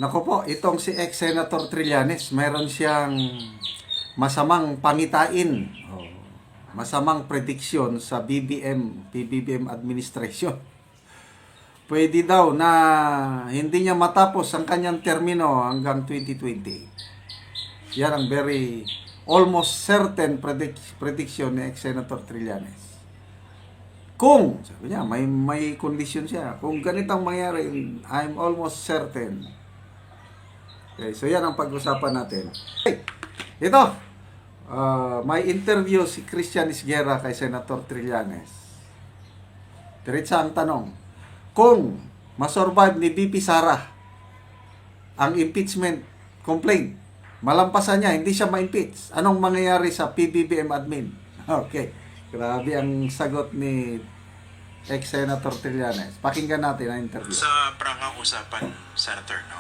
Naku po, itong si ex-Senator Trillanes, mayroon siyang masamang pangitain, masamang prediction sa PBBM administration. Pwede daw na hindi niya matapos ang kanyang termino hanggang 2020. Yan ang very almost certain prediction ni ex-Senator Trillanes. Kung, sabi niya, may condition siya. Kung ganitong mangyari, I'm almost certain. Okay, so yan ang pag-usapan natin. Okay, ito, may interview si Christian Isguera kay Senator Trillanes. Diretsa ang tanong, kung masurvive ni VP Sara ang impeachment complaint, malampasan niya, hindi siya ma-impeach, anong mangyayari sa PBBM admin? Okay, grabe ang sagot ni ex-Senator Trillanes. Pakinggan natin ang interview. Sa prangkang usapan, Senator, no?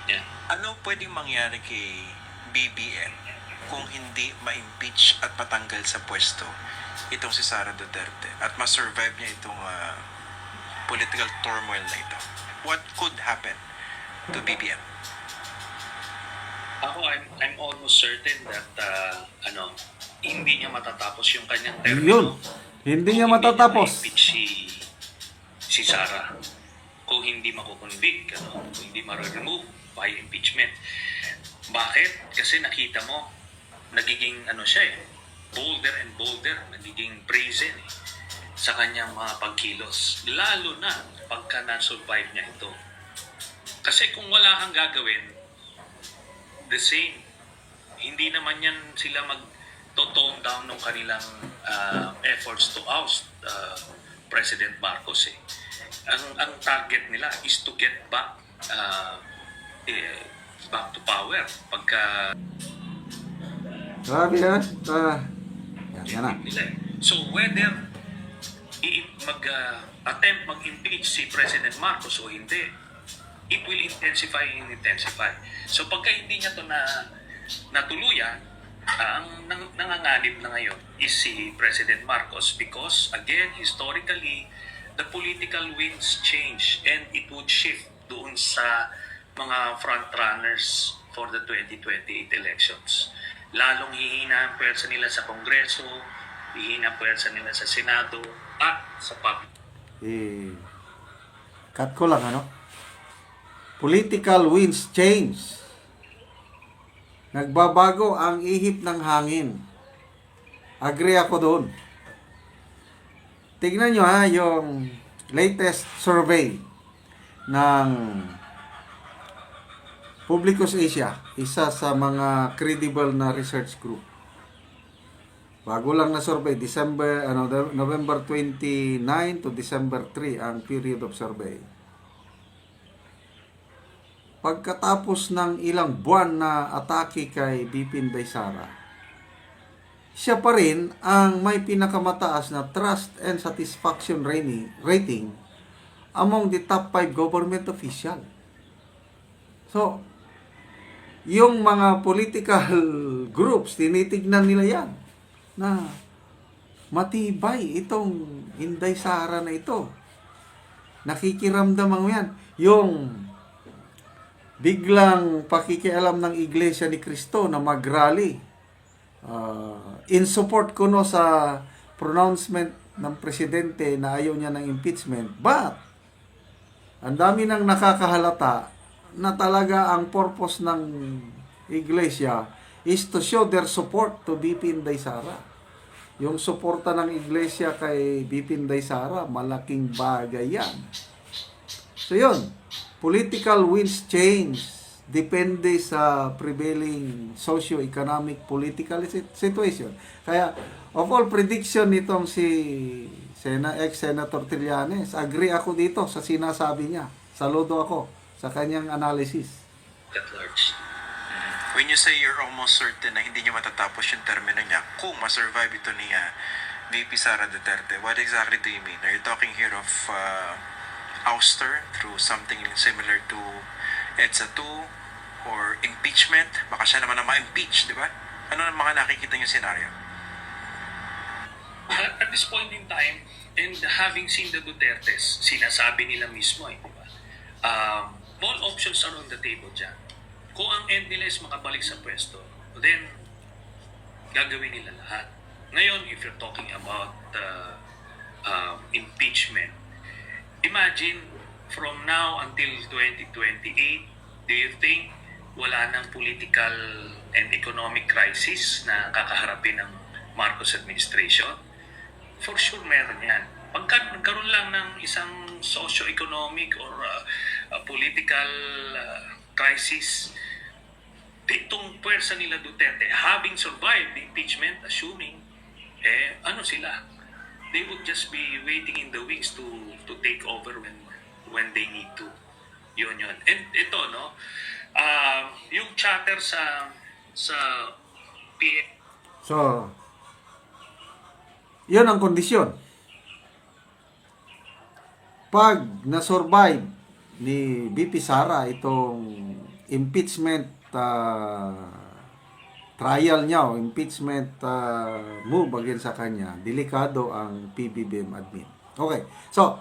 Yeah. Ano pwedeng mangyari kay BBM kung hindi ma-impeach at patanggal sa pwesto itong si Sara Duterte at ma-survive niya itong political turmoil na ito? What could happen to BBM? Ako, I'm almost certain that hindi niya matatapos yung kanyang termino. Yun. Hindi niya matatapos. Kung hindi si Sara. Kung hindi makukonvict, kung hindi ma-remove by impeachment. Bakit? Kasi nakita mo, nagiging siya bolder and bolder, nagiging brazen sa kanyang mga pagkilos. Lalo na pagka na-survive niya ito. Kasi kung wala kang gagawin, the same. Hindi naman yan sila mag-tone down ng kanilang efforts to oust President Marcos. Ang target nila is to get back to power. Pagka Grabe ha? Yan na. So whether attempt mag-impeach si President Marcos o hindi, it will intensify and intensify. So pagka hindi niya to natuluyan, ang nanganganib na ngayon is si President Marcos because again, historically, the political winds change and it would shift doon sa mga front-runners for the 2028 elections. Lalong hihina ang pwersa nila sa Kongreso, hihina ang pwersa nila sa Senado, at sa public. Cut ko lang, Political winds change. Nagbabago ang ihip ng hangin. Agree ako doon. Tignan nyo yung latest survey ng Publicus Asia, isa sa mga credible na research group. Bago lang na survey, November 29 to December 3 ang period of survey. Pagkatapos ng ilang buwan na atake kay VP Inday Sara, siya pa rin ang may pinakamataas na trust and satisfaction rating among the top 5 government official. So, yung mga political groups, tinitignan nila yan na matibay itong Inday Sara na ito. Nakikiramdam ang yan. Yung biglang pakikialam ng Iglesia ni Cristo na mag-rally in support ko sa pronouncement ng presidente na ayaw niya ng impeachment. But, ang dami nang nakakahalata na talaga ang purpose ng Iglesia is to show their support to VP Inday Sara. Yung suporta ng Iglesia kay VP Inday Sara, malaking bagay yan. So yun, political winds change depende sa prevailing socio-economic political situation. Kaya, of all prediction nitong si ex-Senator Trillanes, agree ako dito sa sinasabi niya. Saludo ako sa kanyang analysis. At large. When you say you're almost certain na hindi niya matatapos yung termino niya, kung ma-survive ito ni VP Sara Duterte, what exactly do you mean? Are you talking here of ouster through something similar to EDSA 2 or impeachment? Baka siya naman na ma-impeach, di ba? Ano ang mga nakikita niyo scenario? At this point in time, and having seen the Dutertes, sinasabi nila mismo, di ba? All of options are on the table dyan. Kung ang end nila is makabalik sa pwesto, then gagawin nila lahat. Ngayon, if you're talking about impeachment, imagine from now until 2028, do you think wala ng political and economic crisis na kakaharapin ng Marcos administration? For sure meron yan. Pagka nagkaroon lang ng isang socio-economic or political crisis, itong pwersa nila Duterte, having survived the impeachment, assuming, ano sila? They would just be waiting in the wings to take over when they need to. Yun. And ito, no? Yung chatter sa PA. So, yun ang kondisyon. Pag na-survive ni BP Sara itong impeachment trial niya o impeachment move against sa kanya, delikado ang PBBM admin. Okay. So,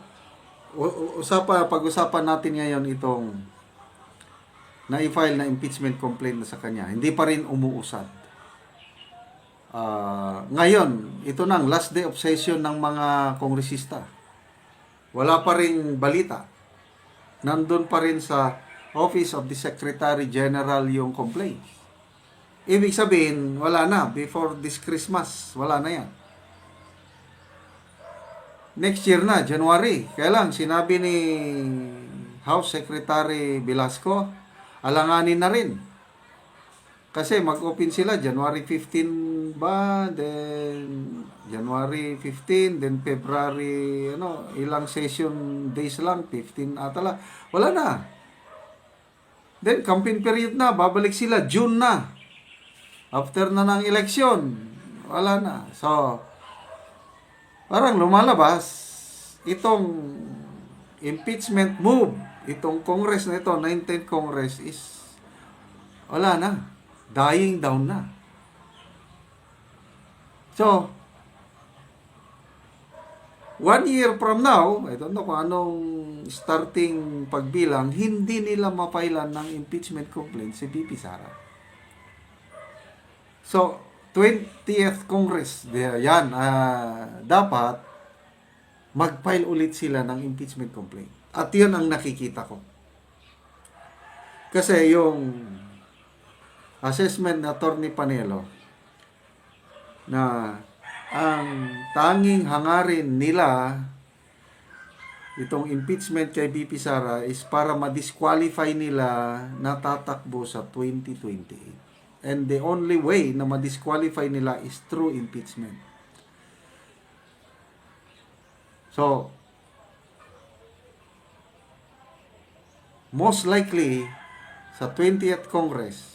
pag-usapan natin ngayon itong na-file na impeachment complaint na sa kanya. Hindi pa rin umuusad. Ngayon, ito nang last day of session ng mga kongresista. Wala pa rin balita. Nandun pa rin sa Office of the Secretary General yung complaint. Ibig sabihin, wala na. Before this Christmas, wala na yan. Next year na, January. Kailan? Sinabi ni House Secretary Velasco, alanganin na rin. Kasi mag-open sila January 15 ba? Then January 15, then February, ilang session days lang, 15 atala. Wala na. Then campaign period na, babalik sila June na. After na ng election, wala na. So, parang lumalabas itong impeachment move, itong Congress na ito, 19th Congress is wala na. Dying down na. So, 1 year from now, I don't know kung anong starting pagbilang, hindi nila mapailan ng impeachment complaint si BP Sara. So, 20th Congress, yan, dapat mag-file ulit sila ng impeachment complaint. At yun ang nakikita ko. Kasi yung assessment na Attorney Panelo na ang tanging hangarin nila itong impeachment kay BP Sara is para ma-disqualify nila na tatakbo sa 2028. And the only way na ma-disqualify nila is through impeachment. So, most likely, sa 20th Congress,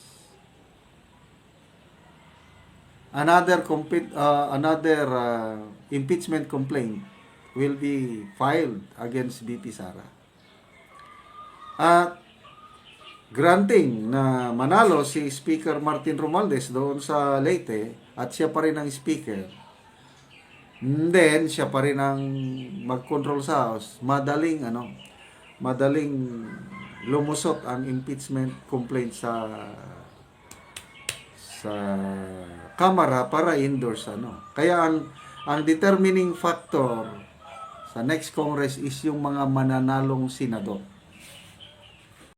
another impeachment complaint will be filed against BP Sara. At granting na manalo si Speaker Martin Romualdez doon sa Leyte at siya pa rin ang speaker, then siya pa rin ang mag-control sa House, madaling lumusot ang impeachment complaint sa Kamara para endorse Kaya ang determining factor sa next Congress is yung mga mananalong senador.